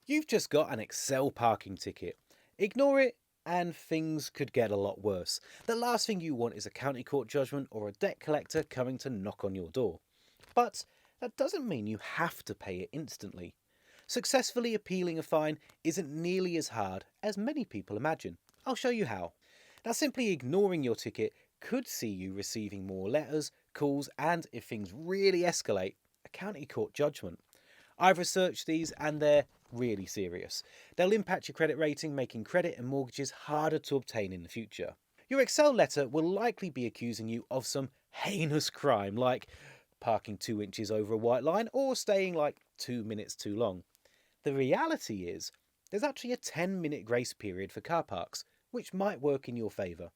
You've just got an Excel parking ticket. Ignore it and things could get a lot worse. The last thing you want is a county court judgment or a debt collector coming to knock on your door. But that doesn't mean you have to pay it instantly. Successfully appealing a fine isn't nearly as hard as many people imagine. I'll show you how. Now, simply ignoring your ticket could see you receiving more letters, calls, and if things really escalate, a county court judgment. I've researched these and they're really serious. They'll impact your credit rating, making credit and mortgages harder to obtain in the future. Your Excel letter will likely be accusing you of some heinous crime like parking 2 inches over a white line or staying like 2 minutes too long. The reality is, there's actually a 10-minute grace period for car parks, which might work in your favour.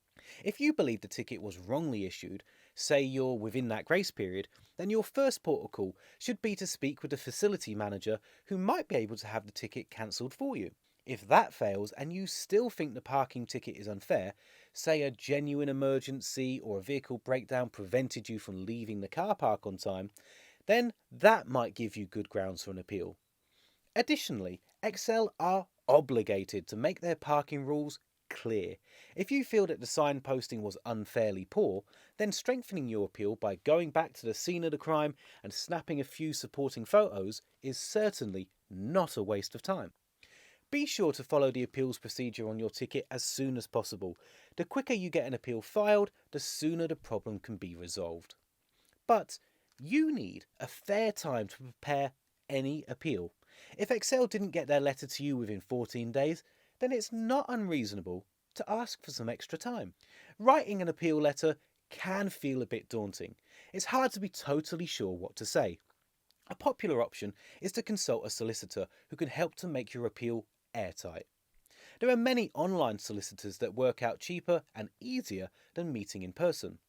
If you believe the ticket was wrongly issued, say you're within that grace period, then your first port of call should be to speak with the facility manager who might be able to have the ticket cancelled for you. If that fails and you still think the parking ticket is unfair, say a genuine emergency or a vehicle breakdown prevented you from leaving the car park on time, then that might give you good grounds for an appeal. Additionally, Excel are obligated to make their parking rules clear. If you feel that the signposting was unfairly poor, then strengthening your appeal by going back to the scene of the crime and snapping a few supporting photos is certainly not a waste of time. Be sure to follow the appeals procedure on your ticket as soon as possible. The quicker you get an appeal filed, the sooner the problem can be resolved. But you need a fair time to prepare any appeal. If Excel didn't get their letter to you within 14 days, then it's not unreasonable to ask for some extra time. Writing an appeal letter can feel a bit daunting. It's hard to be totally sure what to say. A popular option is to consult a solicitor who can help to make your appeal airtight. There are many online solicitors that work out cheaper and easier than meeting in person.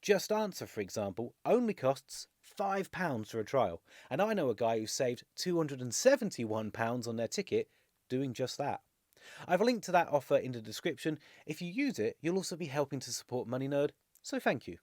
JustAnswer, for example, only costs £5 for a trial, and I know a guy who saved £271 on their ticket doing just that. I've linked to that offer in the description. If you use it, you'll also be helping to support Money Nerd, so thank you.